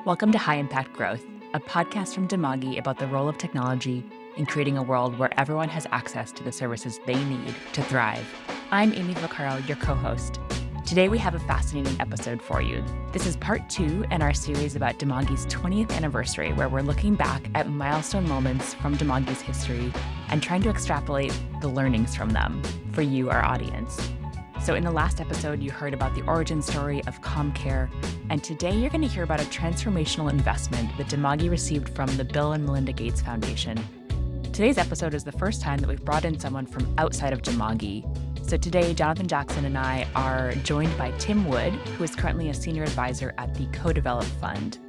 Welcome to High Impact Growth, a podcast from Dimagi about the role of technology in creating a world where everyone has access to the services they need to thrive. I'm Amy Vaccaro, your co-host. Today we have a fascinating episode for you. This is part 2 in our series about Dimagi's 20th anniversary, where we're looking back at milestone moments from Dimagi's history and trying to extrapolate the learnings from them for you, our audience. So in the last episode, you heard about the origin story of ComCare, and today you're going to hear about a transformational investment that Dimagi received from the Bill and Melinda Gates Foundation. Today's episode is the first time that we've brought in someone from outside of Dimagi. So today, Jonathan Jackson and I are joined by Tim Wood, who is currently a senior advisor at the Co-Develop Fund.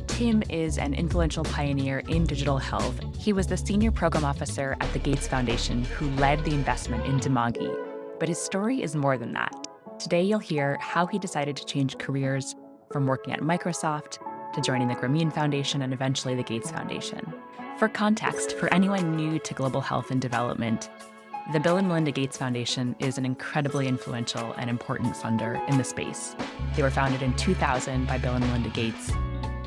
Tim is an influential pioneer in digital health. He was the senior program officer at the Gates Foundation who led the investment in Dimagi. But his story is more than that. Today, you'll hear how he decided to change careers from working at Microsoft to joining the Grameen Foundation and eventually the Gates Foundation. For context, for anyone new to global health and development, the Bill and Melinda Gates Foundation is an incredibly influential and important funder in the space. They were founded in 2000 by Bill and Melinda Gates,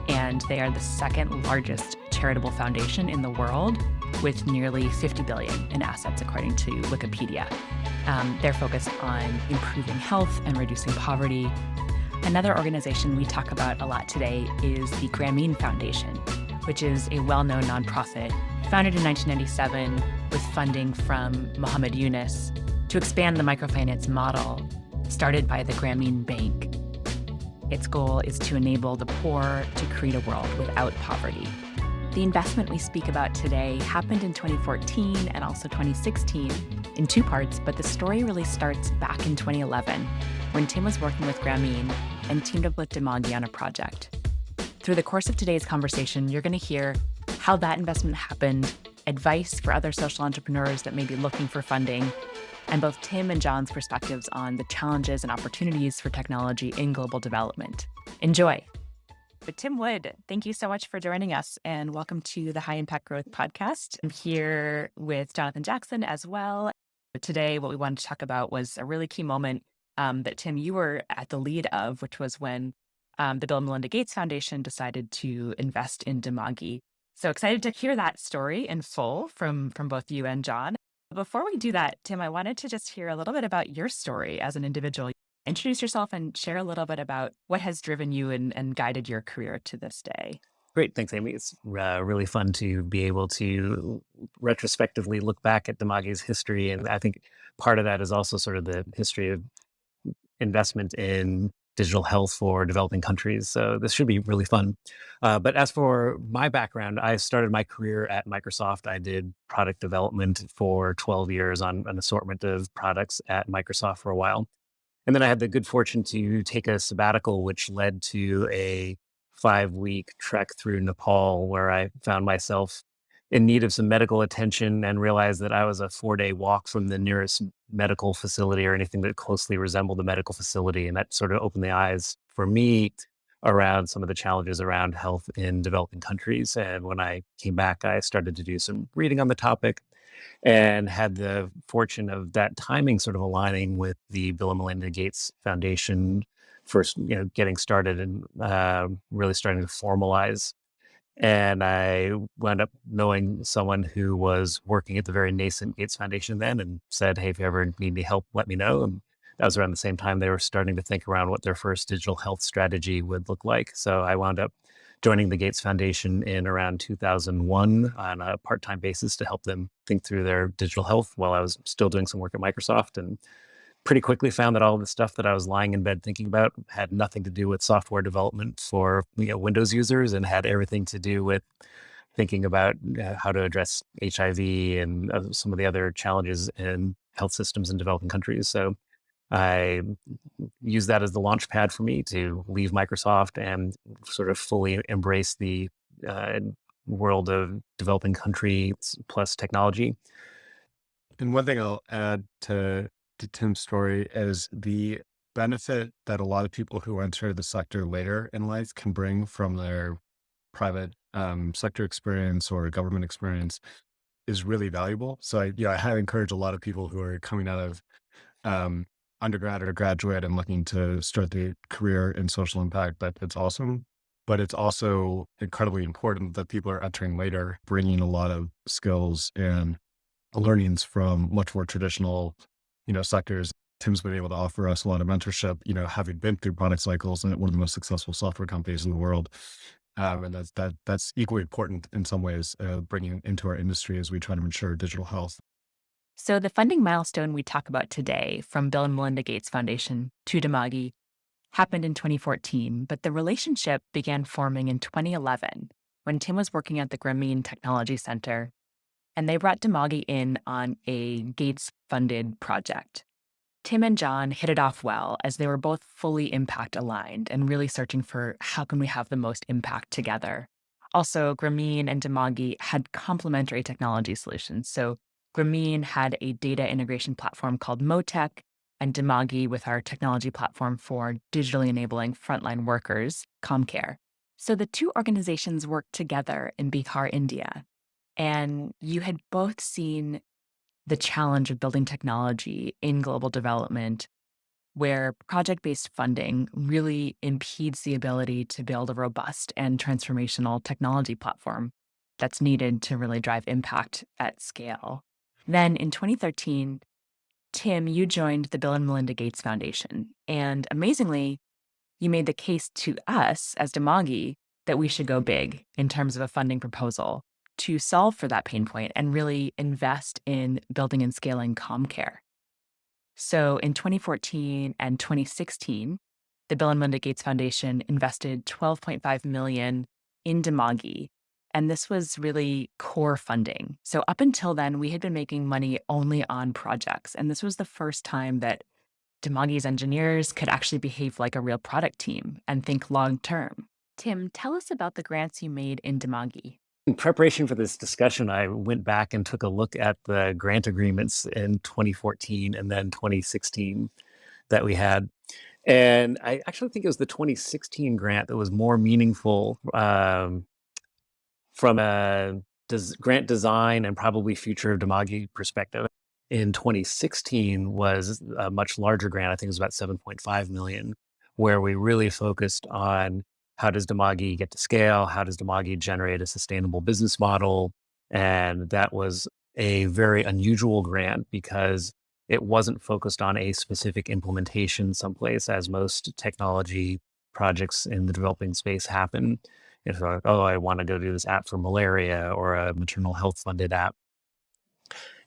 and they are the second largest charitable foundation in the world with nearly 50 billion in assets, according to Wikipedia. They're focused on improving health and reducing poverty. Another organization we talk about a lot today is the Grameen Foundation, which is a well-known nonprofit founded in 1997 with funding from Muhammad Yunus to expand the microfinance model started by the Grameen Bank. Its goal is to enable the poor to create a world without poverty. The investment we speak about today happened in 2014 and also 2016 in two parts, but the story really starts back in 2011 when Tim was working with Grameen and teamed up with Dimagi on a project. Through the course of today's conversation, you're going to hear how that investment happened, advice for other social entrepreneurs that may be looking for funding, and both Tim and John's perspectives on the challenges and opportunities for technology in global development. Enjoy. But Tim Wood, thank you so much for joining us and welcome to the High Impact Growth Podcast. I'm here with Jonathan Jackson as well. Today, what we wanted to talk about was a really key moment that, Tim, you were at the lead of, which was when the Bill and Melinda Gates Foundation decided to invest in Dimagi. So excited to hear that story in full from both you and John. Before we do that, Tim, I wanted to just hear a little bit about your story as an individual. Introduce yourself and share a little bit about what has driven you and guided your career to this day. Great. Thanks, Amy. It's really fun to be able to retrospectively look back at Dimagi's history. And I think part of that is also sort of the history of investment in digital health for developing countries. So this should be really fun. But as for my background, I started my career at Microsoft. I did product development for 12 years on an assortment of products at Microsoft for a while. And then I had the good fortune to take a sabbatical, which led to a 5-week trek through Nepal, where I found myself in need of some medical attention and realized that I was a 4-day walk from the nearest medical facility or anything that closely resembled a medical facility. And that sort of opened the eyes for me around some of the challenges around health in developing countries. And when I came back, I started to do some reading on the topic and had the fortune of that timing sort of aligning with the Bill and Melinda Gates Foundation first, getting started and really starting to formalize. And I wound up knowing someone who was working at the very nascent Gates Foundation then and said, hey, if you ever need any help, let me know. And that was around the same time they were starting to think around what their first digital health strategy would look like. So I wound up joining the Gates Foundation in around 2001 on a part-time basis to help them think through their digital health while I was still doing some work at Microsoft, and pretty quickly found that all of the stuff that I was lying in bed thinking about had nothing to do with software development for Windows users and had everything to do with thinking about how to address HIV and some of the other challenges in health systems in developing countries. So I used that as the launch pad for me to leave Microsoft and sort of fully embrace the world of developing countries plus technology. And one thing I'll add to Tim's story is the benefit that a lot of people who enter the sector later in life can bring from their private sector experience or government experience is really valuable. So I highly encourage a lot of people who are coming out of undergrad or graduate and looking to start their career in social impact, that it's awesome. But it's also incredibly important that people are entering later, bringing a lot of skills and learnings from much more traditional, sectors. Tim's been able to offer us a lot of mentorship, having been through product cycles and at one of the most successful software companies in the world. And that's equally important in some ways, bringing into our industry as we try to mature digital health. So, the funding milestone we talk about today, from Bill and Melinda Gates Foundation to Dimagi, happened in 2014, but the relationship began forming in 2011 when Tim was working at the Grameen Technology Center, and they brought Dimagi in on a Gates-funded project. Tim and John hit it off well, as they were both fully impact aligned and really searching for how can we have the most impact together. Also, Grameen and Dimagi had complementary technology solutions. So Grameen had a data integration platform called Motec, and Dimagi with our technology platform for digitally enabling frontline workers, Comcare. So the two organizations worked together in Bihar, India. And you had both seen the challenge of building technology in global development, where project-based funding really impedes the ability to build a robust and transformational technology platform that's needed to really drive impact at scale. Then in 2013, Tim, you joined the Bill and Melinda Gates Foundation. And amazingly, you made the case to us as Dimagi that we should go big in terms of a funding proposal to solve for that pain point and really invest in building and scaling Comcare. So in 2014 and 2016, the Bill and Melinda Gates Foundation invested $12.5 million in Dimagi, and this was really core funding. So up until then, we had been making money only on projects, and this was the first time that Dimagi's engineers could actually behave like a real product team and think long term. Tim, tell us about the grants you made in Dimagi. In preparation for this discussion, I went back and took a look at the grant agreements in 2014 and then 2016 that we had. And I actually think it was the 2016 grant that was more meaningful from a grant design and probably future of Dimagi perspective. In 2016 was a much larger grant. I think it was about 7.5 million, where we really focused on how does Dimagi get to scale? How does Dimagi generate a sustainable business model? And that was a very unusual grant because it wasn't focused on a specific implementation someplace, as most technology projects in the developing space happen. It's like, oh, I want to go do this app for malaria or a maternal health funded app.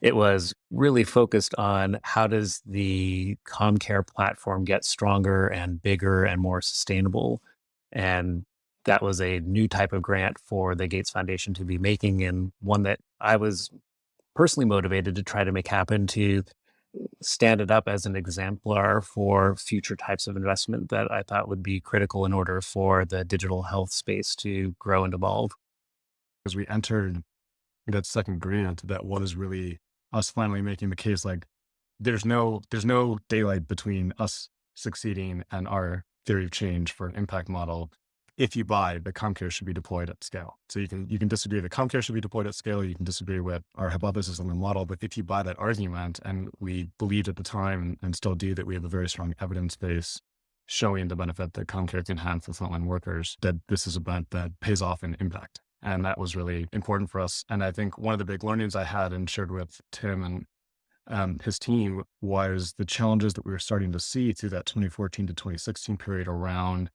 It was really focused on how does the Comcare platform get stronger and bigger and more sustainable. And that was a new type of grant for the Gates Foundation to be making, and one that I was personally motivated to try to make happen, to stand it up as an exemplar for future types of investment that I thought would be critical in order for the digital health space to grow and evolve. As we entered that second grant, that was really us finally making the case like there's no daylight between us succeeding and our theory of change for an impact model. If you buy, the Comcare should be deployed at scale. So you can disagree that Comcare should be deployed at scale. You can disagree with our hypothesis on the model, but if you buy that argument, and we believed at the time and still do that we have a very strong evidence base showing the benefit that Comcare can have for frontline workers, that this is a bet that pays off in impact. And that was really important for us. And I think one of the big learnings I had and shared with Tim and his team was the challenges that we were starting to see through that 2014 to 2016 period around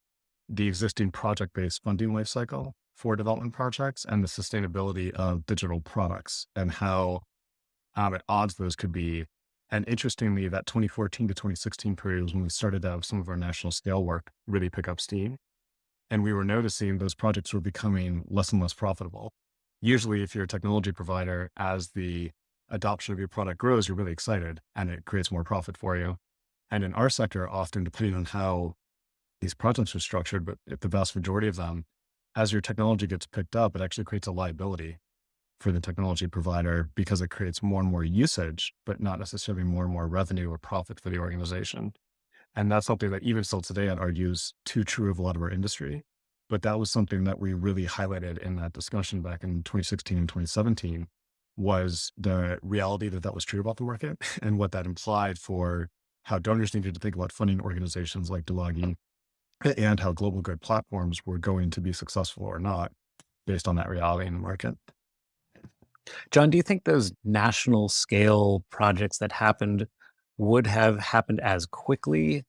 the existing project-based funding lifecycle for development projects and the sustainability of digital products and how at odds those could be. And interestingly, that 2014 to 2016 period was when we started to have some of our national scale work really pick up steam. And we were noticing those projects were becoming less and less profitable. Usually, if you're a technology provider, as the adoption of your product grows, you're really excited and it creates more profit for you. And in our sector, often depending on how these projects are structured, but if the vast majority of them, as your technology gets picked up, it actually creates a liability for the technology provider because it creates more and more usage, but not necessarily more and more revenue or profit for the organization. And that's something that even still today, I'd argue is too true of a lot of our industry. But that was something that we really highlighted in that discussion back in 2016 and 2017 was the reality that that was true about the market and what that implied for how donors needed to think about funding organizations like Dimagi and how global good platforms were going to be successful or not based on that reality in the market. John, do you think those national scale projects that happened would have happened as quickly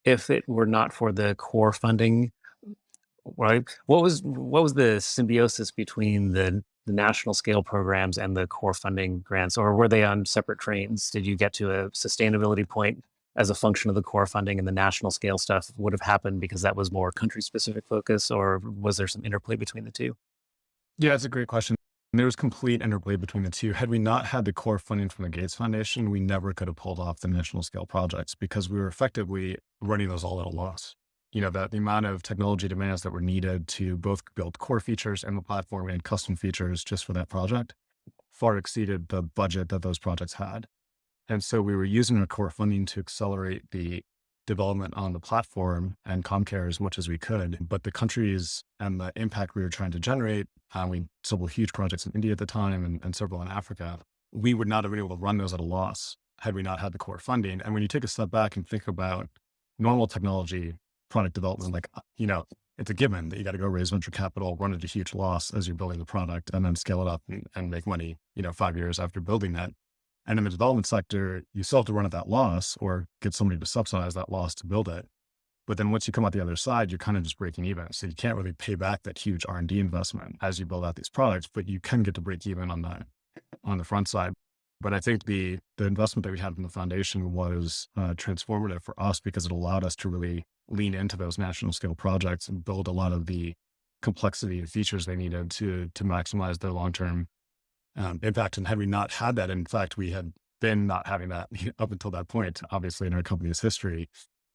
if it were not for the core funding? Right. What was the symbiosis between the national scale programs and the core funding grants, or were they on separate trains? Did you get to a sustainability point as a function of the core funding, and the national scale stuff would have happened because that was more country specific focus, or was there some interplay between the two? Yeah, it's a great question. There's complete interplay between the two. Had we not had the core funding from the Gates Foundation, we never could have pulled off the national scale projects because we were effectively running those all at a loss. That the amount of technology demands that were needed to both build core features and the platform and custom features just for that project far exceeded the budget that those projects had. And so we were using our core funding to accelerate the development on the platform and Comcare as much as we could. But the countries and the impact we were trying to generate, we several huge projects in India at the time and several in Africa, we would not have been able to run those at a loss had we not had the core funding. And when you take a step back and think about normal technology product development, it's a given that you got to go raise venture capital, run at a huge loss as you're building the product, and then scale it up and make money, 5 years after building that. And in the development sector, you still have to run at that loss or get somebody to subsidize that loss to build it. But then once you come out the other side, you're kind of just breaking even. So you can't really pay back that huge R&D investment as you build out these products, but you can get to break even on the front side. But I think the investment that we had from the foundation was transformative for us because it allowed us to really lean into those national scale projects and build a lot of the complexity and features they needed to maximize their long-term impact. And had we not had that, in fact, we had been not having that up until that point, obviously in our company's history.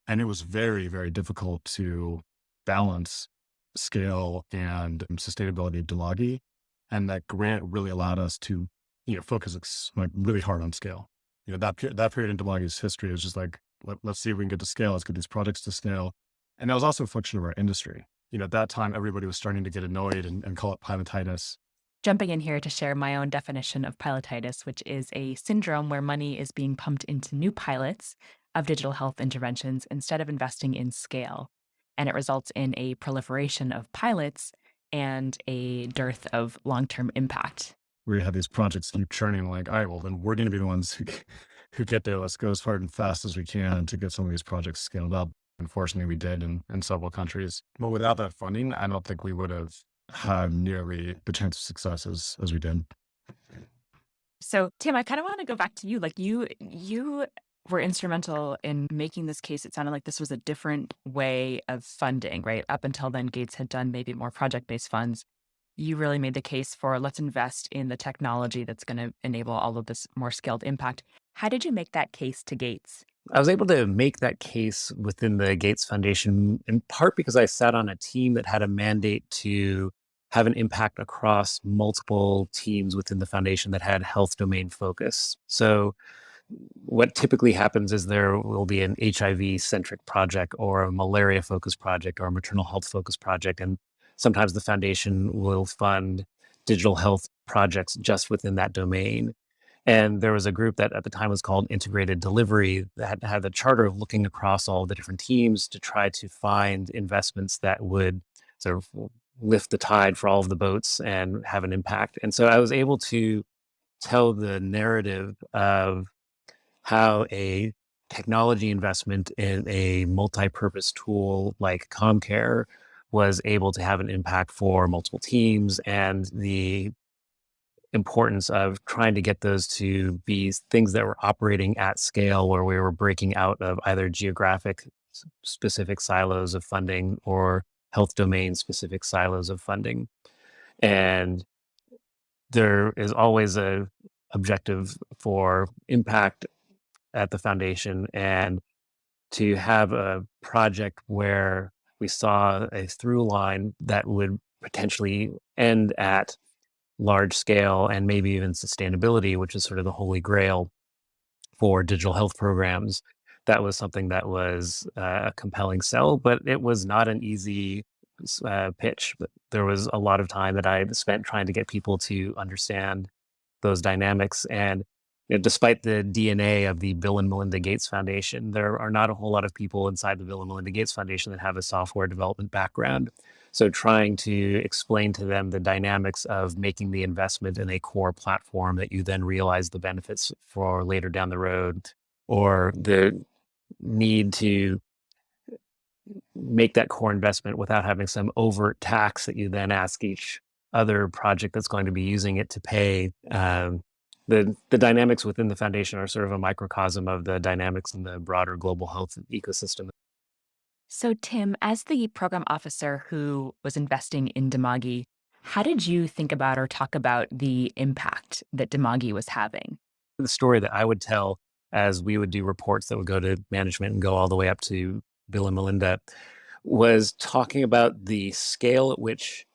And it was very, very difficult to balance scale and sustainability of Dimagi. And that grant really allowed us to, focus really hard on scale. That period in Dimagi's history is just like, let's see if we can get to scale. Let's get these projects to scale. And that was also a function of our industry. At that time, everybody was starting to get annoyed and call it pilotitis. Jumping in here to share my own definition of pilotitis, which is a syndrome where money is being pumped into new pilots of digital health interventions instead of investing in scale. And it results in a proliferation of pilots and a dearth of long-term impact. We had these projects keep churning like, all right, well, then we're going to be the ones who get there. Let's go as hard and fast as we can to get some of these projects scaled up. Unfortunately, we did in several countries. But without that funding, I don't think we would have had nearly the chance of success as we did. So, Tim, I kind of want to go back to you. Like you were instrumental in making this case. It sounded like this was a different way of funding, right? Up until then, Gates had done maybe more project-based funds. You really made the case for let's invest in the technology that's going to enable all of this more scaled impact. How did you make that case to Gates? I was able to make that case within the Gates Foundation in part because I sat on a team that had a mandate to have an impact across multiple teams within the foundation that had health domain focus. So what typically happens is there will be an HIV-centric project or a malaria-focused project or a maternal health-focused project. And sometimes the foundation will fund digital health projects just within that domain. And there was a group that at the time was called Integrated Delivery that had the charter of looking across all the different teams to try to find investments that would sort of lift the tide for all of the boats and have an impact. And so I was able to tell the narrative of how a technology investment in a multi-purpose tool like Comcare was able to have an impact for multiple teams, and the importance of trying to get those to be things that were operating at scale where we were breaking out of either geographic specific silos of funding or health domain specific silos of funding. And there is always a objective for impact at the foundation, and to have a project where we saw a through line that would potentially end at large scale and maybe even sustainability, which is sort of the holy grail for digital health programs. That was something that was a compelling sell, but it was not an easy pitch. But there was a lot of time that I spent trying to get people to understand those dynamics. And despite the DNA of the Bill and Melinda Gates Foundation, there are not a whole lot of people inside the Bill and Melinda Gates Foundation that have a software development background. So trying to explain to them the dynamics of making the investment in a core platform that you then realize the benefits for later down the road, or the need to make that core investment without having some overt tax that you then ask each other project that's going to be using it to pay. The dynamics within the foundation are sort of a microcosm of the dynamics in the broader global health ecosystem. So, Tim, as the program officer who was investing in Dimagi, how did you think about or talk about the impact that Dimagi was having? The story that I would tell as we would do reports that would go to management and go all the way up to Bill and Melinda was talking about the scale at which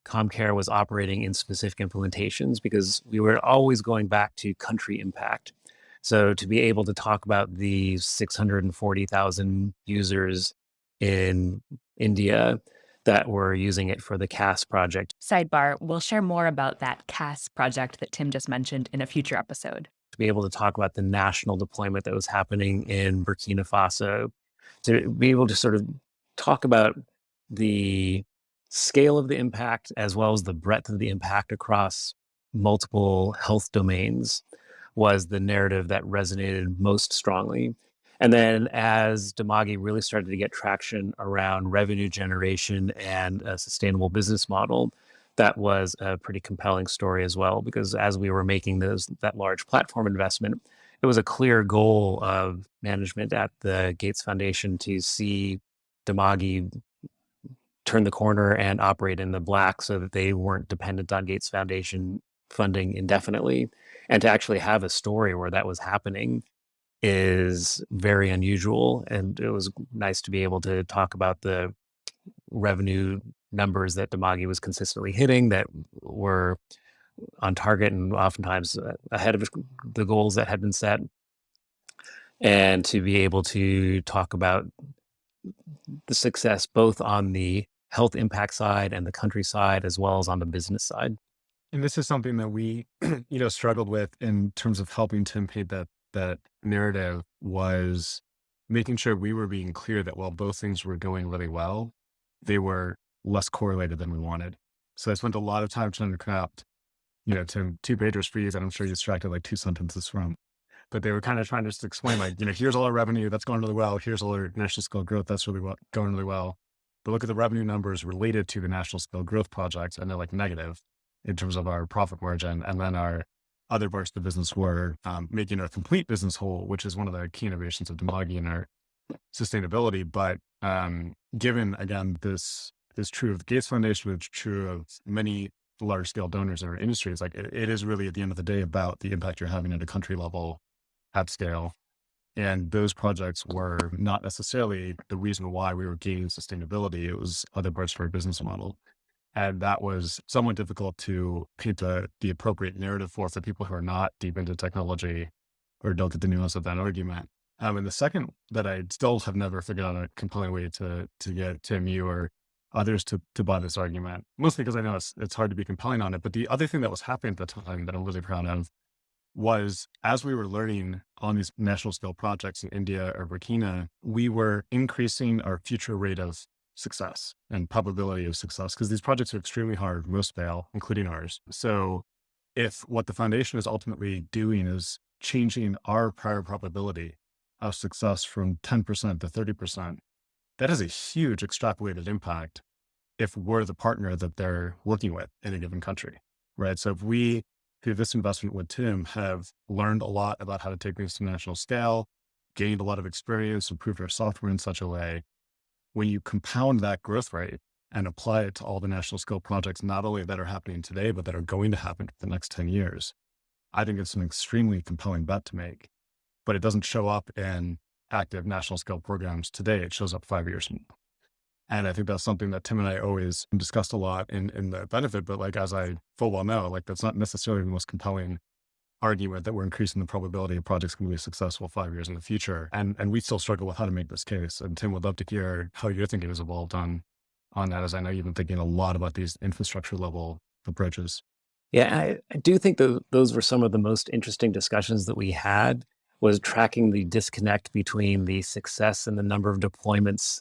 ComCare was operating in specific implementations, because we were always going back to country impact. So to be able to talk about the 640,000 users in India that were using it for the CAS project, Sidebar, we'll share more about that CAS project that Tim just mentioned in a future episode. to be able to talk about the national deployment that was happening in Burkina Faso, to be able to sort of talk about the scale of the impact as well as the breadth of the impact across multiple health domains was the narrative that resonated most strongly. And then as Dimagi really started to get traction around revenue generation and a sustainable business model, that was a pretty compelling story as well, because as we were making that large platform investment, it was a clear goal of management at the Gates Foundation to see Dimagi turn the corner and operate in the black so that they weren't dependent on Gates Foundation funding indefinitely. And to actually have a story where that was happening is very unusual. And it was nice to be able to talk about the revenue numbers that Dimagi was consistently hitting that were on target and oftentimes ahead of the goals that had been set. And to be able to talk about the success both on the health impact side and the country side, as well as on the business side. And this is something that we, struggled with in terms of helping to paint that narrative, was making sure we were being clear that while both things were going really well, they were less correlated than we wanted. So I spent a lot of time trying to craft, Tim, two pages for you that I'm sure you extracted like 2 sentences from. But they were kind of trying to just explain, like, here's all our revenue that's going really well. Here's all our national scale growth that's going really well. But look at the revenue numbers related to the national scale growth projects, and they're like negative in terms of our profit margin. And then our other parts of the business were making our complete business whole, which is one of the key innovations of Dimagi and our sustainability. But given, again, this is true of the Gates Foundation, which is true of many large scale donors in our industry, it's like it is really at the end of the day about the impact you're having at a country level at scale. And those projects were not necessarily the reason why we were gaining sustainability. It was other parts of our business model. And that was somewhat difficult to paint the appropriate narrative for people who are not deep into technology or don't get the nuance of that argument. And the second that I still have never figured out a compelling way to get Tim, you or others to buy this argument, mostly because I know it's hard to be compelling on it. But the other thing that was happening at the time that I'm really proud of was, as we were learning on these national scale projects in India or Burkina, we were increasing our future rate of success and probability of success, because these projects are extremely hard. Most fail, including ours. So if what the foundation is ultimately doing is changing our prior probability of success from 10% to 30%, that has a huge extrapolated impact if we're the partner that they're working with in a given country, right? So if we, through this investment with Tim, have learned a lot about how to take things to national scale, gained a lot of experience, improved our software in such a way, when you compound that growth rate and apply it to all the national scale projects, not only that are happening today, but that are going to happen for the next 10 years, I think it's an extremely compelling bet to make. But it doesn't show up in active national scale programs today. It shows up 5 years from now. And I think that's something that Tim and I always discussed a lot in the benefit, but like, as I full well know, like, that's not necessarily the most compelling argument that we're increasing the probability of projects can be successful 5 years in the future. And we still struggle with how to make this case. And Tim, would love to hear how your thinking has evolved on that, as I know you've been thinking a lot about these infrastructure level approaches. Yeah, I do think those were some of the most interesting discussions that we had, was tracking the disconnect between the success and the number of deployments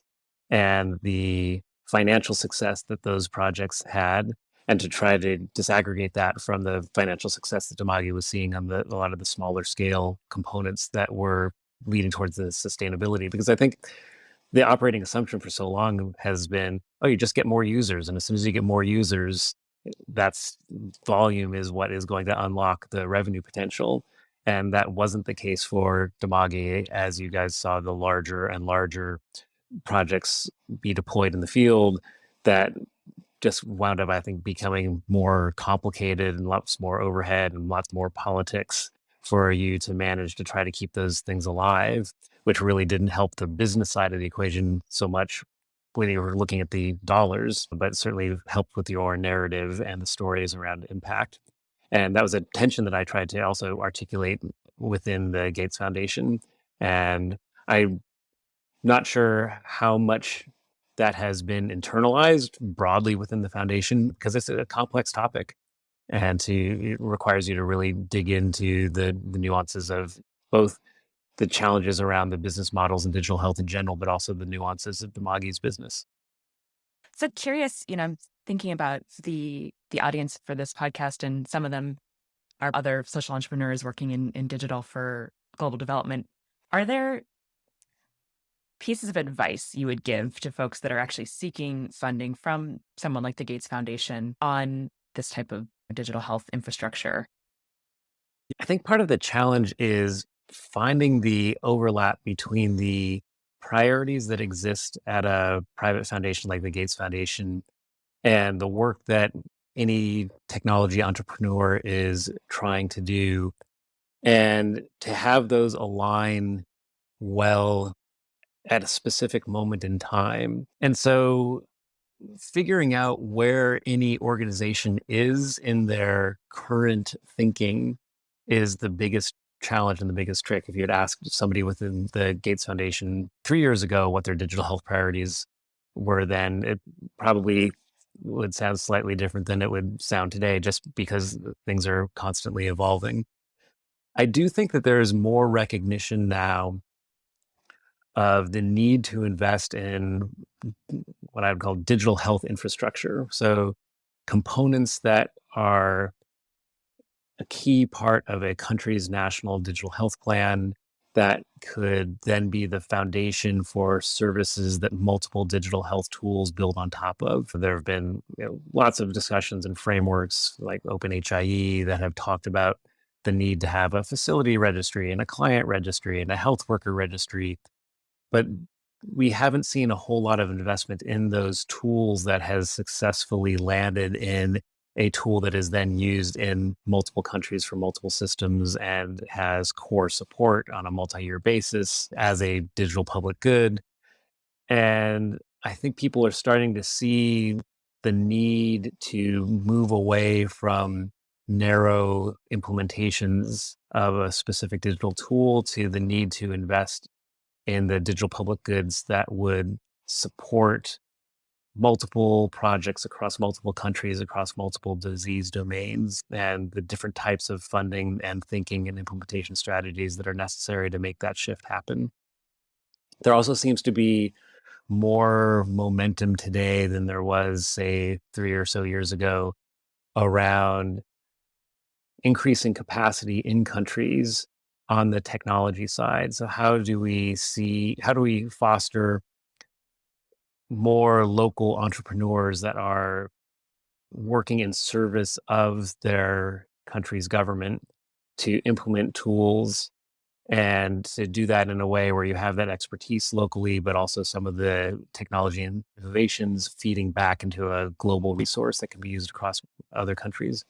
and the financial success that those projects had, and to try to disaggregate that from the financial success that Dimagi was seeing on a lot of the smaller scale components that were leading towards the sustainability. Because I think the operating assumption for so long has been, oh, you just get more users, and as soon as you get more users, that's volume is what is going to unlock the revenue potential. And that wasn't the case for Dimagi, as you guys saw the larger and larger projects be deployed in the field that just wound up, I think, becoming more complicated and lots more overhead and lots more politics for you to manage to try to keep those things alive, which really didn't help the business side of the equation so much when you were looking at the dollars, but certainly helped with your narrative and the stories around impact. And that was a tension that I tried to also articulate within the Gates Foundation. And I'm not sure how much that has been internalized broadly within the foundation, because it's a complex topic, and it requires you to really dig into the nuances of both the challenges around the business models and digital health in general, but also the nuances of Demagi's business. So curious, I'm thinking about the audience for this podcast, and some of them are other social entrepreneurs working in digital for global development. Are there pieces of advice you would give to folks that are actually seeking funding from someone like the Gates Foundation on this type of digital health infrastructure? I think part of the challenge is finding the overlap between the priorities that exist at a private foundation like the Gates Foundation and the work that any technology entrepreneur is trying to do, and to have those align well at a specific moment in time. And so figuring out where any organization is in their current thinking is the biggest challenge and the biggest trick. If you had asked somebody within the Gates Foundation 3 years ago what their digital health priorities were, then it probably would sound slightly different than it would sound today, just because things are constantly evolving. I do think that there is more recognition now of the need to invest in what I would call digital health infrastructure. So, components that are a key part of a country's national digital health plan that could then be the foundation for services that multiple digital health tools build on top of. There have been lots of discussions and frameworks like OpenHIE that have talked about the need to have a facility registry and a client registry and a health worker registry, but we haven't seen a whole lot of investment in those tools that has successfully landed in a tool that is then used in multiple countries for multiple systems and has core support on a multi-year basis as a digital public good. And I think people are starting to see the need to move away from narrow implementations of a specific digital tool to the need to invest in the digital public goods that would support multiple projects across multiple countries, across multiple disease domains, and the different types of funding and thinking and implementation strategies that are necessary to make that shift happen. There also seems to be more momentum today than there was, say, 3 or so years ago around increasing capacity in countries on the technology side. So how do we foster more local entrepreneurs that are working in service of their country's government to implement tools, and to do that in a way where you have that expertise locally, but also some of the technology and innovations feeding back into a global resource that can be used across other countries.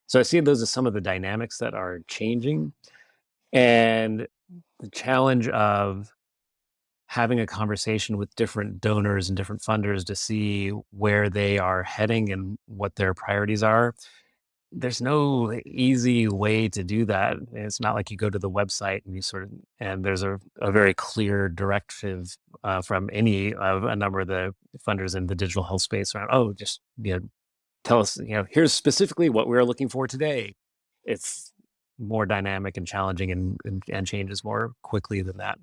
So I see those as some of the dynamics that are changing. And the challenge of having a conversation with different donors and different funders to see where they are heading and what their priorities are. There's no easy way to do that. It's not like you go to the website and and there's a very clear directive from any of a number of the funders in the digital health space around, oh, just tell us, here's specifically what we're looking for today. It's more dynamic and challenging and changes more quickly than that.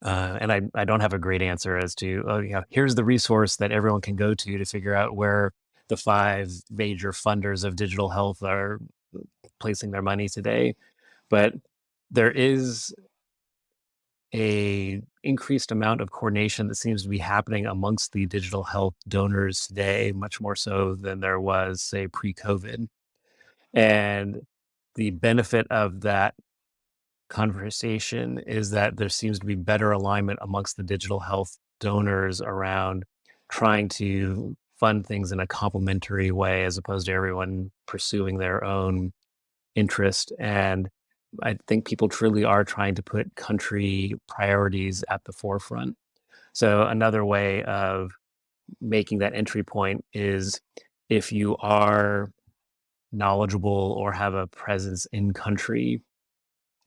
And I don't have a great answer as to, here's the resource that everyone can go to figure out where the 5 major funders of digital health are placing their money today. But there is a increased amount of coordination that seems to be happening amongst the digital health donors today, much more so than there was, say, pre-COVID. And the benefit of that conversation is that there seems to be better alignment amongst the digital health donors around trying to fund things in a complementary way as opposed to everyone pursuing their own interest. And I think people truly are trying to put country priorities at the forefront. So another way of making that entry point is if you are knowledgeable or have a presence in country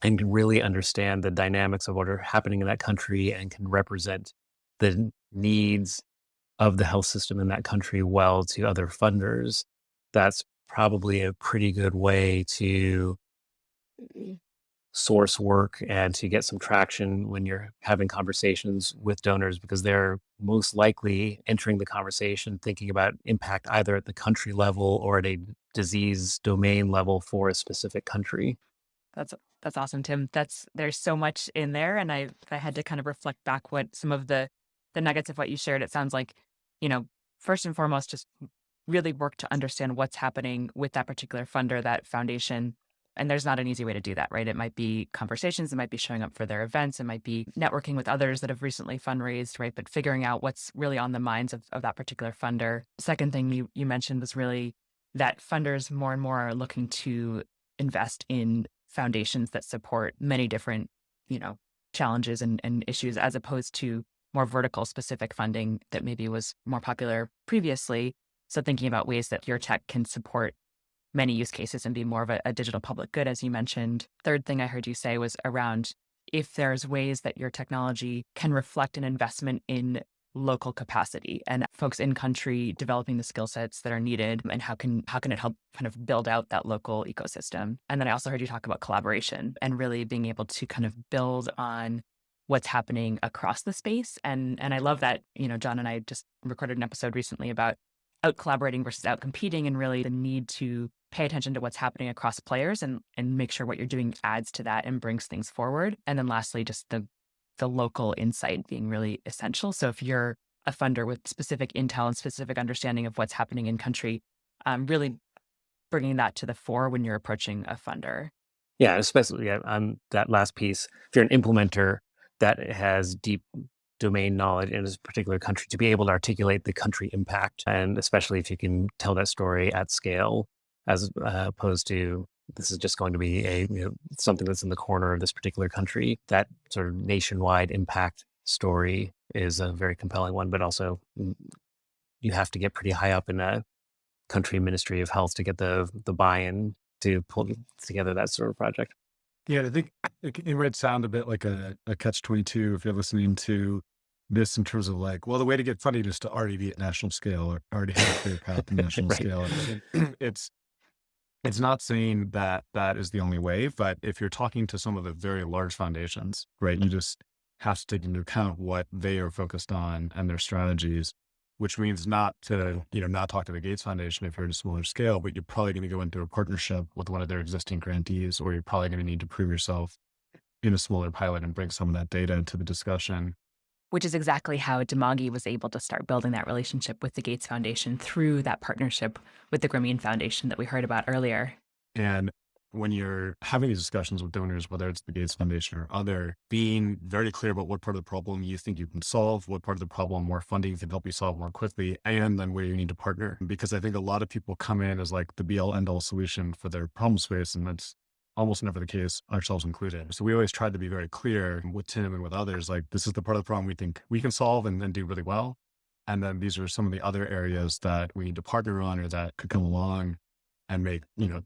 and can really understand the dynamics of what are happening in that country and can represent the needs of the health system in that country well to other funders, that's probably a pretty good way to source work and to get some traction when you're having conversations with donors, because they're most likely entering the conversation thinking about impact either at the country level or at a disease domain level for a specific country. That's awesome, Tim. There's so much in there, and if I had to kind of reflect back what some of the nuggets of what you shared, it sounds like, first and foremost, just really work to understand what's happening with that particular funder, that foundation. And there's not an easy way to do that, right? It might be conversations, it might be showing up for their events, it might be networking with others that have recently fundraised, right? But figuring out what's really on the minds of that particular funder. Second thing you mentioned was really that funders more and more are looking to invest in foundations that support many different, challenges and issues, as opposed to more vertical specific funding that maybe was more popular previously. So thinking about ways that your tech can support many use cases and be more of a digital public good, as you mentioned. Third thing I heard you say was around if there's ways that your technology can reflect an investment in local capacity and folks in country developing the skill sets that are needed, and how can it help kind of build out that local ecosystem. And then I also heard you talk about collaboration and really being able to kind of build on what's happening across the space. And I love that, John and I just recorded an episode recently about out collaborating versus out competing, and really the need to pay attention to what's happening across players and make sure what you're doing adds to that and brings things forward. And then lastly, just the local insight being really essential. So if you're a funder with specific intel and specific understanding of what's happening in country, really bringing that to the fore when you're approaching a funder. Yeah, especially on that last piece, if you're an implementer that has deep domain knowledge in a particular country, to be able to articulate the country impact, and especially if you can tell that story at scale, as opposed to this is just going to be something that's in the corner of this particular country. That sort of nationwide impact story is a very compelling one, but also you have to get pretty high up in a country Ministry of Health to get the buy-in to pull together that sort of project. Yeah, I think it might sound a bit like a catch-22 if you're listening to this in terms of like, well, the way to get funding is to already be at national scale or already have a clear path to national scale. And it's not saying that that is the only way, but if you're talking to some of the very large foundations, right, you just have to take into account what they are focused on and their strategies, which means not to, not talk to the Gates Foundation if you're at a smaller scale, but you're probably going to go into a partnership with one of their existing grantees, or you're probably going to need to prove yourself in a smaller pilot and bring some of that data into the discussion. Which is exactly how Dimagi was able to start building that relationship with the Gates Foundation through that partnership with the Grameen Foundation that we heard about earlier. And when you're having these discussions with donors, whether it's the Gates Foundation or other, being very clear about what part of the problem you think you can solve, what part of the problem more funding can help you solve more quickly, and then where you need to partner. Because I think a lot of people come in as like the be-all end-all solution for their problem space, and that's almost never the case, ourselves included. So we always tried to be very clear with Tim and with others, like this is the part of the problem we think we can solve and then do really well. And then these are some of the other areas that we need to partner on or that could come along and make, 2x,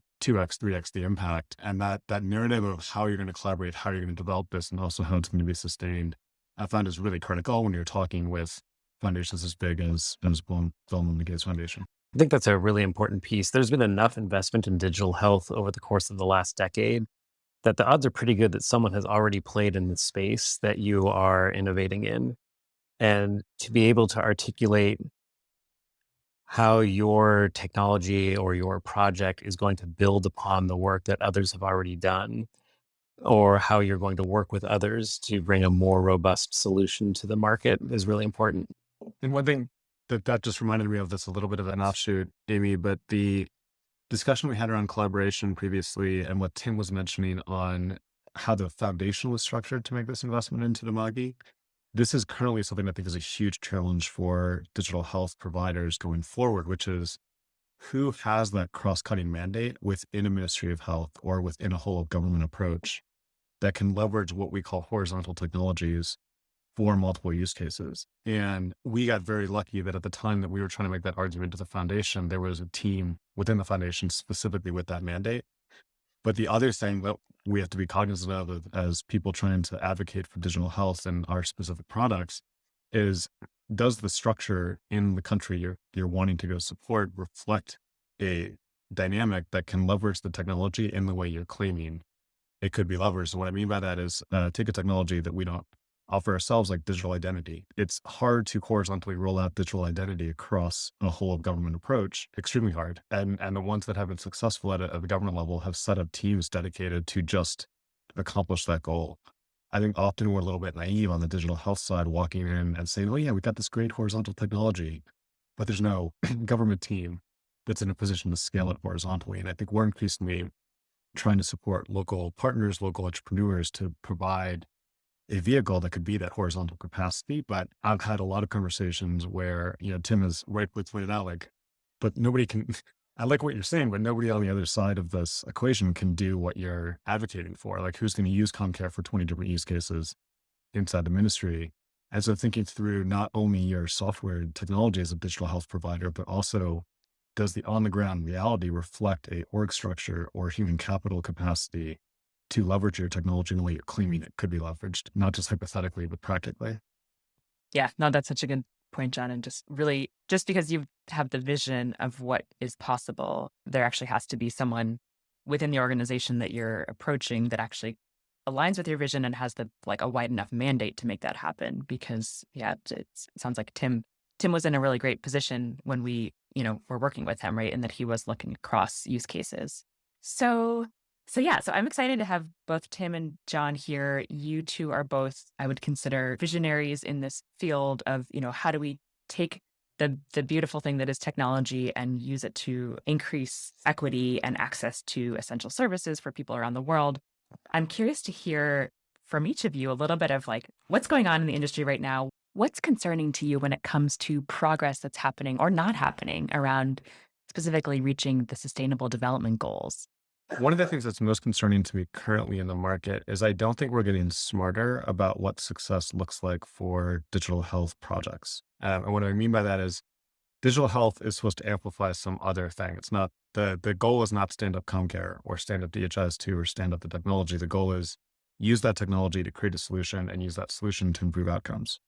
3x the impact. And that narrative of how you're going to collaborate, how you're going to develop this, and also how it's going to be sustained, I found is really critical when you're talking with foundations as big as Bill Melinda Gates Foundation. I think that's a really important piece. There's been enough investment in digital health over the course of the last decade that the odds are pretty good that someone has already played in the space that you are innovating in. And to be able to articulate how your technology or your project is going to build upon the work that others have already done, or how you're going to work with others to bring a more robust solution to the market is really important. And one thing that just reminded me of this, a little bit of an offshoot, Amy, but the discussion we had around collaboration previously and what Tim was mentioning on how the foundation was structured to make this investment into Dimagi. This is currently something I think is a huge challenge for digital health providers going forward, which is who has that cross-cutting mandate within a Ministry of Health or within a whole of government approach that can leverage what we call horizontal technologies for multiple use cases. And we got very lucky that at the time that we were trying to make that argument to the foundation, there was a team within the foundation specifically with that mandate. But the other thing that we have to be cognizant of as people trying to advocate for digital health and our specific products is, does the structure in the country you're wanting to go support reflect a dynamic that can leverage the technology in the way you're claiming it could be leveraged? And what I mean by that is take a technology that we don't offer ourselves, like digital identity. It's hard to horizontally roll out digital identity across a whole of government approach, extremely hard. And the ones that have been successful at the government level have set up teams dedicated to just accomplish that goal. I think often we're a little bit naive on the digital health side, walking in and saying, oh yeah, we've got this great horizontal technology, but there's no government team that's in a position to scale it horizontally. And I think we're increasingly trying to support local partners, local entrepreneurs to provide a vehicle that could be that horizontal capacity. But I've had a lot of conversations where, Tim has rightfully pointed out, like, but nobody can, I like what you're saying, but nobody on the other side of this equation can do what you're advocating for. Like, who's going to use CommCare for 20 different use cases inside the ministry? And so thinking through not only your software technology as a digital health provider, but also does the on the ground reality reflect a org structure or human capital capacity to leverage your technology in the way you're claiming it could be leveraged, not just hypothetically, but practically? Yeah, no, that's such a good point, John. And just really, just because you have the vision of what is possible, there actually has to be someone within the organization that you're approaching that actually aligns with your vision and has a wide enough mandate to make that happen. Because it sounds like Tim was in a really great position when we, were working with him, right? And that he was looking across use cases. So I'm excited to have both Tim and John here. You two are both, I would consider, visionaries in this field of, how do we take the beautiful thing that is technology and use it to increase equity and access to essential services for people around the world. I'm curious to hear from each of you a little bit of what's going on in the industry right now. What's concerning to you when it comes to progress that's happening or not happening around specifically reaching the Sustainable Development Goals? One of the things that's most concerning to me currently in the market is I don't think we're getting smarter about what success looks like for digital health projects. And what I mean by that is digital health is supposed to amplify some other thing. It's not the goal is not stand up CommCare or stand up DHIS2 or stand up the technology. The goal is use that technology to create a solution and use that solution to improve outcomes.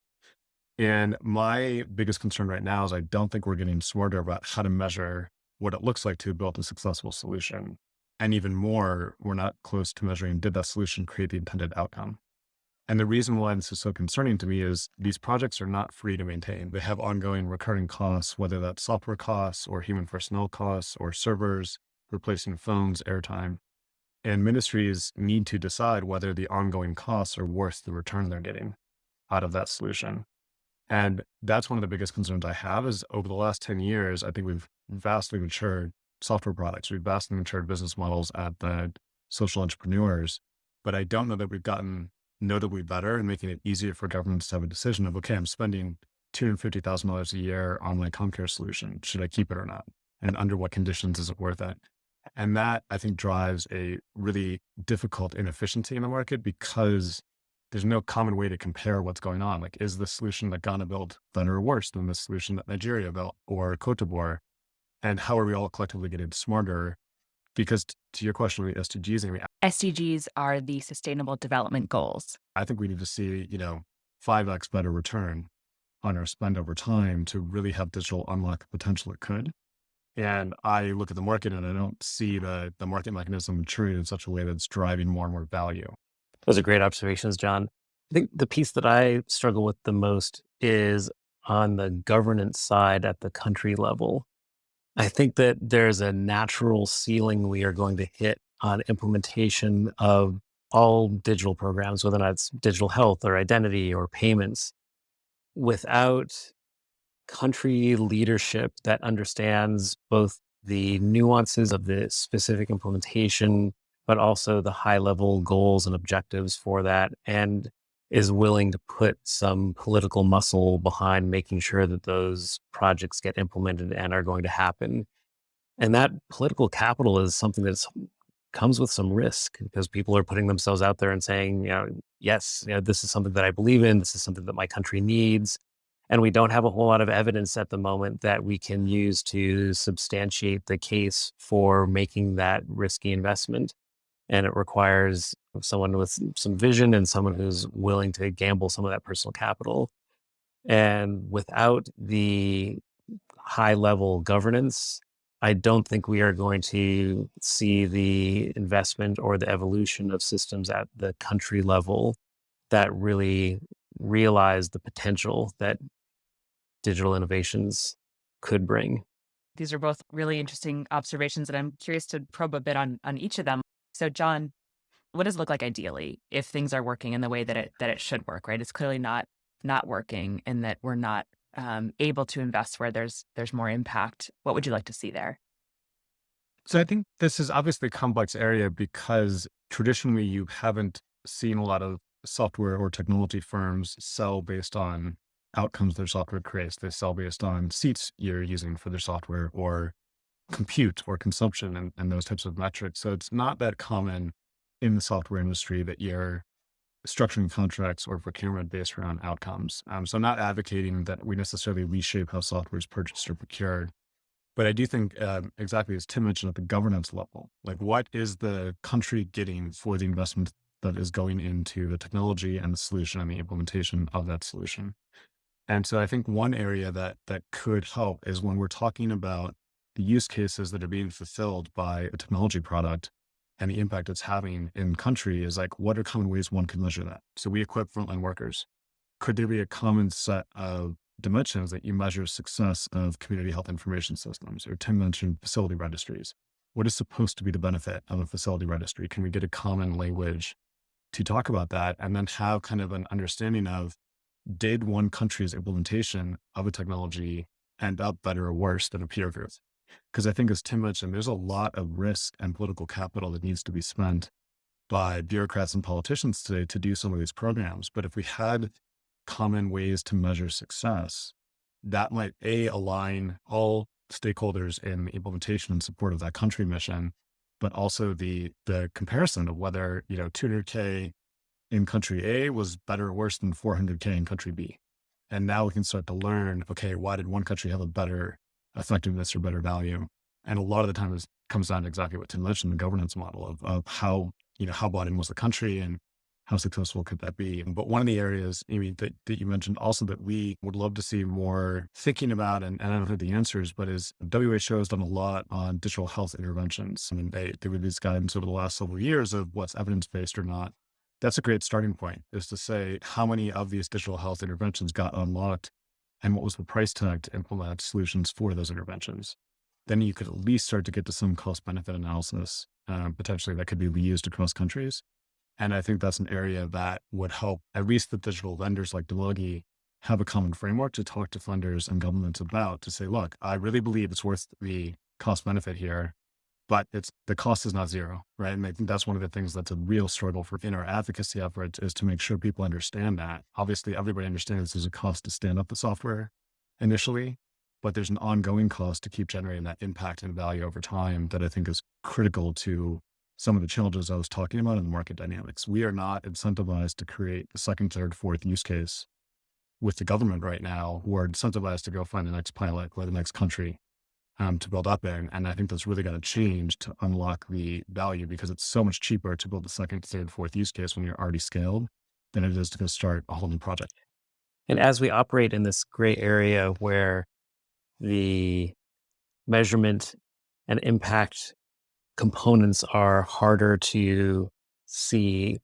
And my biggest concern right now is I don't think we're getting smarter about how to measure what it looks like to build a successful solution. And even more, we're not close to measuring, did that solution create the intended outcome? And the reason why this is so concerning to me is these projects are not free to maintain. They have ongoing recurring costs, whether that's software costs or human personnel costs or servers, replacing phones, airtime. And ministries need to decide whether the ongoing costs are worth the return they're getting out of that solution. And that's one of the biggest concerns I have is over the last 10 years, I think we've vastly matured software products. We've vastly matured business models at the social entrepreneurs, but I don't know that we've gotten notably better in making it easier for governments to have a decision of, okay, I'm spending $250,000 a year on my CommCare solution. Should I keep it or not? And under what conditions is it worth it? And that I think drives a really difficult inefficiency in the market because there's no common way to compare what's going on. Like, is the solution that Ghana built better or worse than the solution that Nigeria built or Cote d'Ivoire? And how are we all collectively getting smarter? Because to your question with SDGs, Amy, SDGs are the Sustainable Development Goals. I think we need to see, 5x better return on our spend over time to really have digital unlock the potential it could. And I look at the market and I don't see the market mechanism maturing in such a way that's driving more and more value. Those are great observations, John. I think the piece that I struggle with the most is on the governance side at the country level. I think that there's a natural ceiling we are going to hit on implementation of all digital programs, whether or not it's digital health or identity or payments, without country leadership that understands both the nuances of the specific implementation, but also the high level goals and objectives for that, and is willing to put some political muscle behind making sure that those projects get implemented and are going to happen. And that political capital is something that's comes with some risk because people are putting themselves out there and saying, yes, this is something that I believe in. This is something that my country needs. And we don't have a whole lot of evidence at the moment that we can use to substantiate the case for making that risky investment. And it requires someone with some vision and someone who's willing to gamble some of that personal capital. And without the high level governance, I don't think we are going to see the investment or the evolution of systems at the country level that really realize the potential that digital innovations could bring. These are both really interesting observations, and I'm curious to probe a bit on each of them. So, John, what does it look like ideally if things are working in the way that it should work? Right? It's clearly not working, and that we're not able to invest where there's more impact. What would you like to see there? So I think this is obviously a complex area because traditionally you haven't seen a lot of software or technology firms sell based on outcomes their software creates. They sell based on seats you're using for their software or compute or consumption and those types of metrics. So it's not that common in the software industry that you're structuring contracts or procurement based around outcomes. So I'm not advocating that we necessarily reshape how software is purchased or procured. But I do think, exactly as Tim mentioned, at the governance level, like what is the country getting for the investment that is going into the technology and the solution and the implementation of that solution? And so I think one area that could help is when we're talking about the use cases that are being fulfilled by a technology product and the impact it's having in country is like, what are common ways one can measure that? So we equip frontline workers. Could there be a common set of dimensions that you measure success of community health information systems? Or Tim mentioned facility registries. What is supposed to be the benefit of a facility registry? Can we get a common language to talk about that and then have kind of an understanding of, did one country's implementation of a technology end up better or worse than a peer group? Because I think, as Tim mentioned, there's a lot of risk and political capital that needs to be spent by bureaucrats and politicians today to do some of these programs. But if we had common ways to measure success, that might align all stakeholders in the implementation and support of that country mission, but also the comparison of whether 200K in country A was better or worse than 400K in country B. And now we can start to learn, okay, why did one country have a better effectiveness or better value? And a lot of the time it comes down to exactly what Tim mentioned, the governance model of how, how bought in was the country and how successful could that be? But one of the areas, Amy, that you mentioned also that we would love to see more thinking about, and I don't have the answers, but is WHO has done a lot on digital health interventions. I mean, they released guidance over the last several years of what's evidence-based or not. That's a great starting point, is to say how many of these digital health interventions got unlocked and what was the price tag to implement solutions for those interventions. Then you could at least start to get to some cost benefit analysis, potentially that could be reused across countries. And I think that's an area that would help at least the digital vendors like Dimagi have a common framework to talk to funders and governments about, to say, look, I really believe it's worth the cost benefit here, but the cost is not zero, right? And I think that's one of the things that's a real struggle in our advocacy effort, is to make sure people understand that. Obviously, everybody understands there's a cost to stand up the software initially, but there's an ongoing cost to keep generating that impact and value over time that I think is critical to some of the challenges I was talking about in the market dynamics. We are not incentivized to create the second, third, fourth use case with the government right now. We're incentivized to go find the next pilot or the next country to build up in. And I think that's really got to change to unlock the value, because it's so much cheaper to build the second, third, fourth use case when you're already scaled than it is to go start a whole new project. And as we operate in this gray area where the measurement and impact components are harder to see,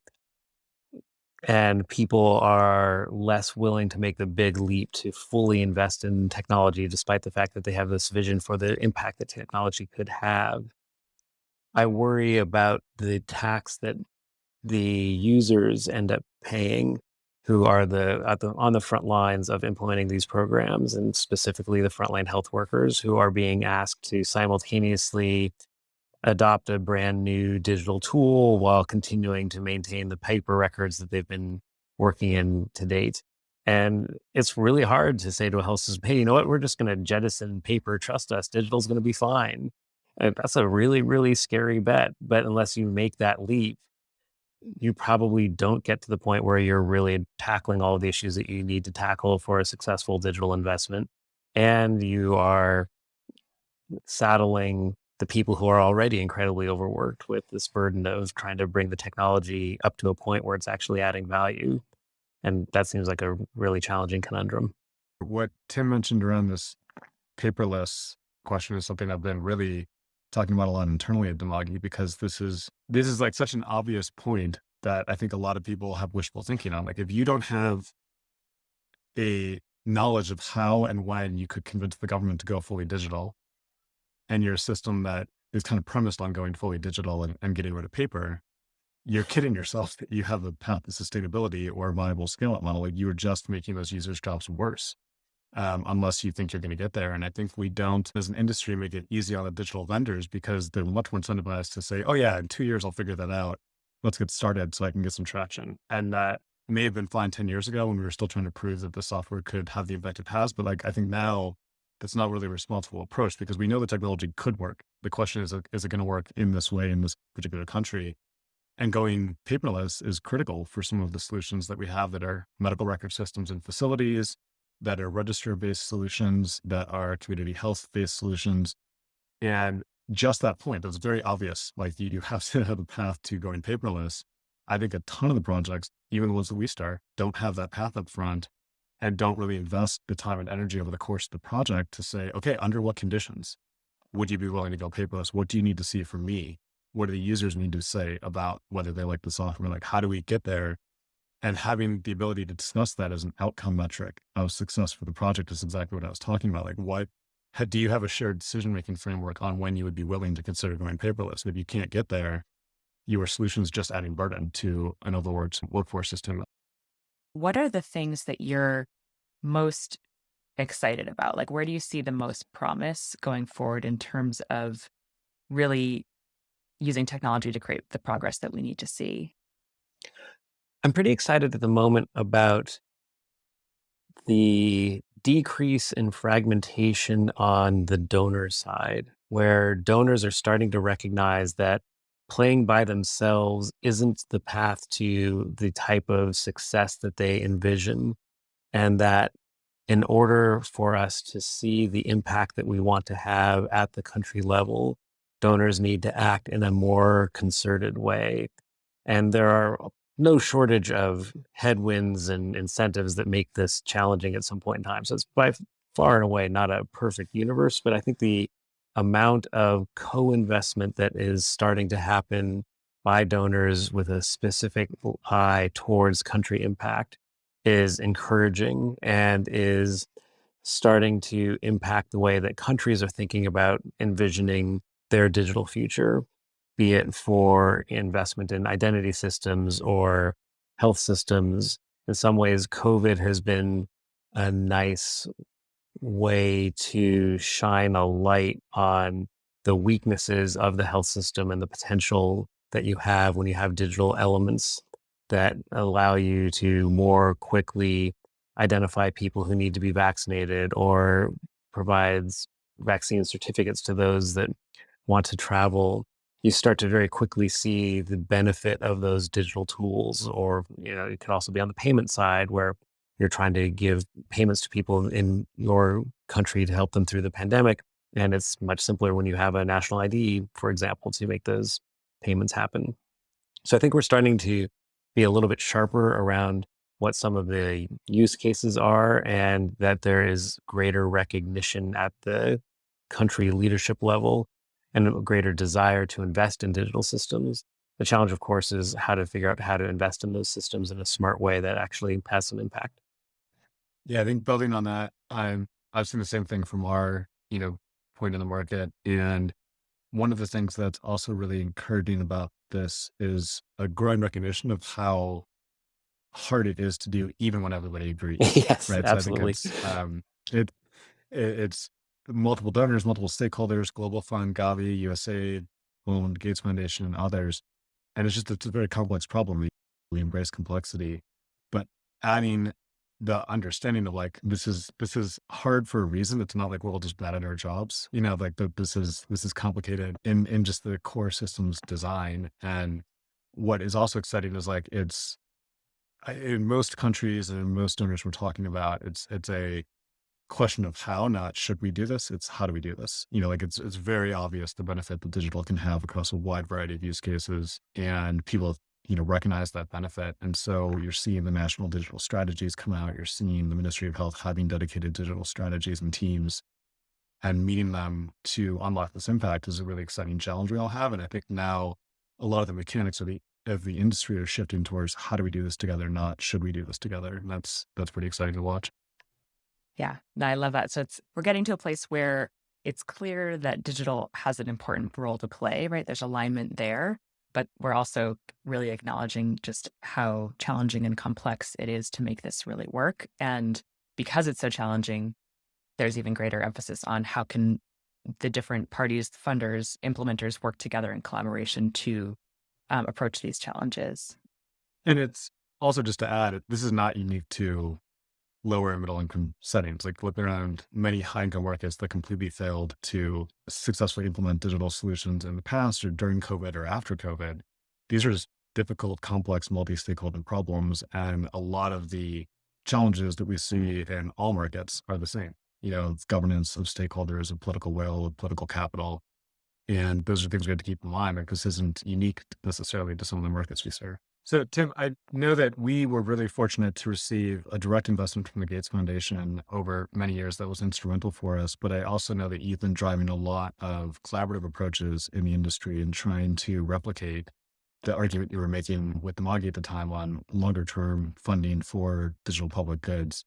and people are less willing to make the big leap to fully invest in technology, despite the fact that they have this vision for the impact that technology could have. I worry about the tax that the users end up paying, who are on the front lines of implementing these programs, and specifically the frontline health workers who are being asked to simultaneously adopt a brand new digital tool while continuing to maintain the paper records that they've been working in to date. And it's really hard to say to a health system, hey, you know what? We're just going to jettison paper. Trust us, digital's going to be fine. And that's a really, really scary bet. But unless you make that leap, you probably don't get to the point where you're really tackling all of the issues that you need to tackle for a successful digital investment. And you are saddling the people who are already incredibly overworked with this burden of trying to bring the technology up to a point where it's actually adding value. And that seems like a really challenging conundrum. What Tim mentioned around this paperless question is something I've been really talking about a lot internally at Dimagi, because this is like such an obvious point that I think a lot of people have wishful thinking on. Like, if you don't have a knowledge of how and when you could convince the government to go fully digital, and you're a system that is kind of premised on going fully digital and getting rid of paper, you're kidding yourself that you have a path to sustainability or a viable scale-up model. Like, you are just making those users' jobs worse, unless you think you're going to get there. And I think we don't, as an industry, make it easy on the digital vendors, because they're much more incentivized to say, oh yeah, in 2 years, I'll figure that out. Let's get started so I can get some traction. And that may have been fine 10 years ago when we were still trying to prove that the software could have the impact it has. But like, I think now that's not really a responsible approach, because we know the technology could work. The question is it going to work in this way in this particular country? And going paperless is critical for some of the solutions that we have that are medical record systems in facilities, that are register-based solutions, that are community health-based solutions. And just that point, that's very obvious. Like, you have to have a path to going paperless. I think a ton of the projects, even the ones that we start, don't have that path up front, and don't really invest the time and energy over the course of the project to say, okay, under what conditions would you be willing to go paperless? What do you need to see from me? What do the users need to say about whether they like the software? Like, how do we get there? And having the ability to discuss that as an outcome metric of success for the project is exactly what I was talking about. Like, do you have a shared decision-making framework on when you would be willing to consider going paperless? And if you can't get there, your solution is just adding burden to, in other words, workforce system. What are the things that you're most excited about? Like, where do you see the most promise going forward in terms of really using technology to create the progress that we need to see? I'm pretty excited at the moment about the decrease in fragmentation on the donor side, where donors are starting to recognize that playing by themselves isn't the path to the type of success that they envision. And that in order for us to see the impact that we want to have at the country level, donors need to act in a more concerted way. And there are no shortage of headwinds and incentives that make this challenging at some point in time. So it's by far and away not a perfect universe, but I think the amount of co-investment that is starting to happen by donors with a specific eye towards country impact is encouraging, and is starting to impact the way that countries are thinking about envisioning their digital future, be it for investment in identity systems or health systems. In some ways, COVID has been a nice way to shine a light on the weaknesses of the health system and the potential that you have when you have digital elements that allow you to more quickly identify people who need to be vaccinated, or provides vaccine certificates to those that want to travel. You start to very quickly see the benefit of those digital tools. Or, it could also be on the payment side, where you're trying to give payments to people in your country to help them through the pandemic. And it's much simpler when you have a national ID, for example, to make those payments happen. So I think we're starting to be a little bit sharper around what some of the use cases are, and that there is greater recognition at the country leadership level and a greater desire to invest in digital systems. The challenge, of course, is how to figure out how to invest in those systems in a smart way that actually has some impact. Yeah, I think building on that, I've seen the same thing from our, point in the market. And one of the things that's also really encouraging about this is a growing recognition of how hard it is to do, even when everybody agrees, Yes, right? So I think absolutely. it, it's multiple donors, multiple stakeholders, Global Fund, Gavi, USAID, Bill Melinda Gates Foundation, and others. And it's a very complex problem. We embrace complexity, but adding the understanding of like, this is hard for a reason. It's not like we're all just bad at our jobs, like this is complicated in just the core systems design. And what is also exciting is like, in most countries and most donors we're talking about, it's a question of how, not should we do this. It's how do we do this? Like it's very obvious the benefit that digital can have across a wide variety of use cases, and people, recognize that benefit. And so you're seeing the national digital strategies come out. You're seeing the Ministry of Health having dedicated digital strategies and teams, and meeting them to unlock this impact is a really exciting challenge we all have. And I think now a lot of the mechanics of the industry are shifting towards how do we do this together, not should we do this together. And that's pretty exciting to watch. Yeah, no, I love that. So we're getting to a place where it's clear that digital has an important role to play, right? There's alignment there, but we're also really acknowledging just how challenging and complex it is to make this really work. And because it's so challenging, there's even greater emphasis on how can the different parties, funders, implementers work together in collaboration to approach these challenges. And it's also, just to add, this is not unique to lower and middle income settings. Like look around many high income markets that completely failed to successfully implement digital solutions in the past or during COVID or after COVID. These are just difficult, complex, multi-stakeholder problems. And a lot of the challenges that we see in all markets are the same. It's governance of stakeholders, of political will, of political capital. And those are things we have to keep in mind, because this isn't unique necessarily to some of the markets we serve. So, Tim, I know that we were really fortunate to receive a direct investment from the Gates Foundation over many years that was instrumental for us. But I also know that you've been driving a lot of collaborative approaches in the industry and trying to replicate the argument you were making with Dimagi at the time on longer term funding for digital public goods.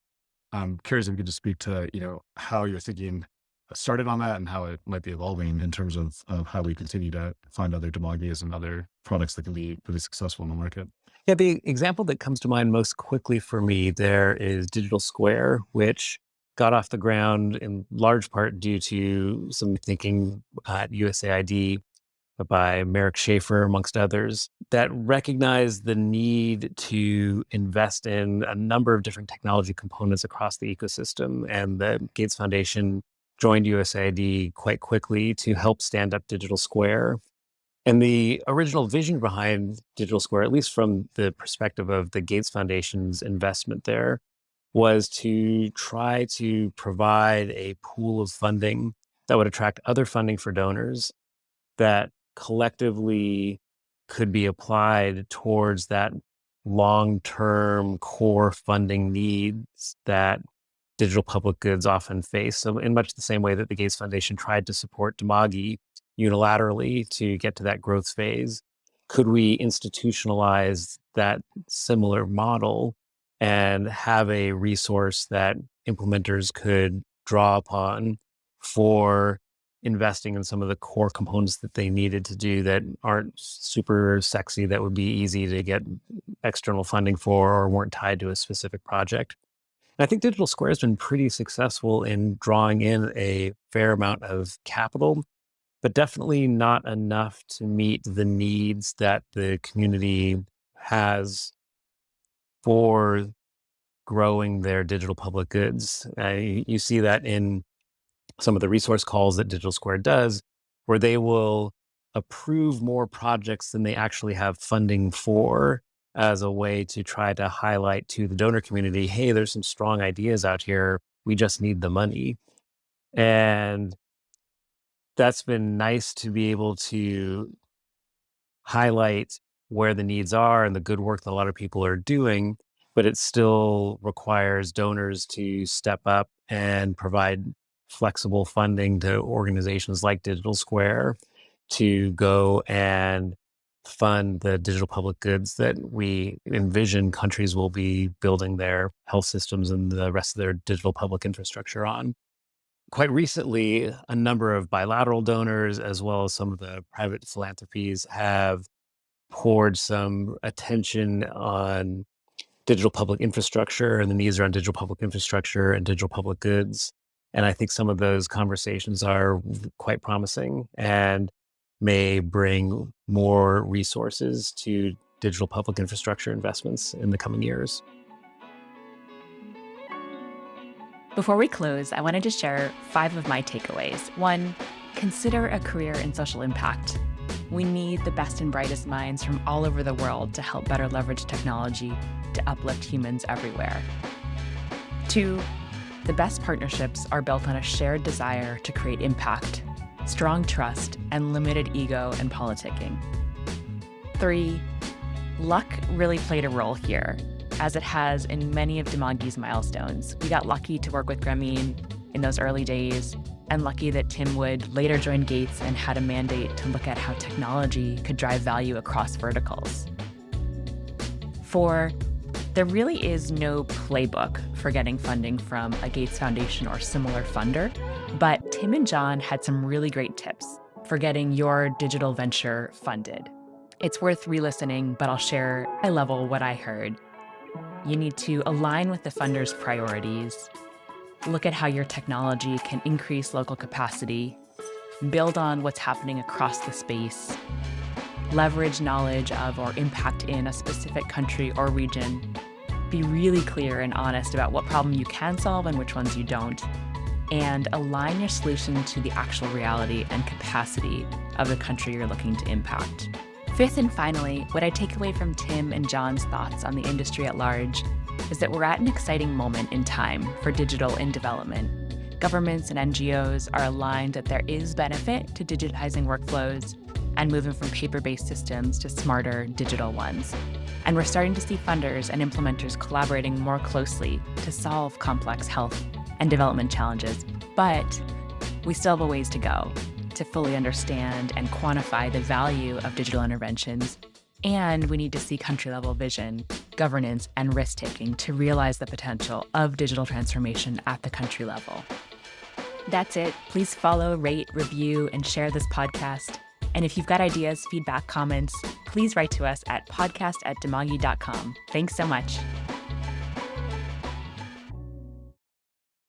I'm curious if you could just speak to, how you're thinking started on that and how it might be evolving in terms of how we continue to find other Dimagis and other products that can be really successful in the market. Yeah, the example that comes to mind most quickly for me there is Digital Square, which got off the ground in large part due to some thinking at USAID by Merrick Schaefer, amongst others, that recognized the need to invest in a number of different technology components across the ecosystem. And the Gates Foundation joined USAID quite quickly to help stand up Digital Square. And the original vision behind Digital Square, at least from the perspective of the Gates Foundation's investment there, was to try to provide a pool of funding that would attract other funding for donors that collectively could be applied towards that long-term core funding needs that digital public goods often face. So in much the same way that the Gates Foundation tried to support Dimagi unilaterally to get to that growth phase, could we institutionalize that similar model and have a resource that implementers could draw upon for investing in some of the core components that they needed to do that aren't super sexy, that would be easy to get external funding for or weren't tied to a specific project? And I think Digital Square has been pretty successful in drawing in a fair amount of capital, but definitely not enough to meet the needs that the community has for growing their digital public goods. You see that in some of the resource calls that Digital Square does, where they will approve more projects than they actually have funding for, as a way to try to highlight to the donor community, hey, there's some strong ideas out here. We just need the money. And that's been nice to be able to highlight where the needs are and the good work that a lot of people are doing, but it still requires donors to step up and provide flexible funding to organizations like Digital Square to go and fund the digital public goods that we envision countries will be building their health systems and the rest of their digital public infrastructure on. Quite recently, a number of bilateral donors, as well as some of the private philanthropies, have poured some attention on digital public infrastructure and the needs around digital public infrastructure and digital public goods. And I think some of those conversations are quite promising and may bring more resources to digital public infrastructure investments in the coming years. Before we close, I wanted to share 5 of my takeaways. 1, consider a career in social impact. We need the best and brightest minds from all over the world to help better leverage technology to uplift humans everywhere. 2, the best partnerships are built on a shared desire to create impact, strong trust, and limited ego and politicking. 3, luck really played a role here, as it has in many of Dimagi's milestones. We got lucky to work with Grameen in those early days, and lucky that Tim Wood later joined Gates and had a mandate to look at how technology could drive value across verticals. 4, there really is no playbook for getting funding from a Gates Foundation or similar funder, but Tim and John had some really great tips for getting your digital venture funded. It's worth re-listening, but I'll share high level what I heard. You need to align with the funder's priorities, look at how your technology can increase local capacity, build on what's happening across the space, leverage knowledge of or impact in a specific country or region, be really clear and honest about what problem you can solve and which ones you don't, and align your solution to the actual reality and capacity of the country you're looking to impact. 5th and finally, what I take away from Tim and John's thoughts on the industry at large is that we're at an exciting moment in time for digital in development. Governments and NGOs are aligned that there is benefit to digitizing workflows and moving from paper-based systems to smarter digital ones. And we're starting to see funders and implementers collaborating more closely to solve complex health and development challenges. But we still have a ways to go to fully understand and quantify the value of digital interventions. And we need to see country-level vision, governance, and risk-taking to realize the potential of digital transformation at the country level. That's it. Please follow, rate, review, and share this podcast. And if you've got ideas, feedback, comments, please write to us at podcast@dimagi.com. Thanks so much.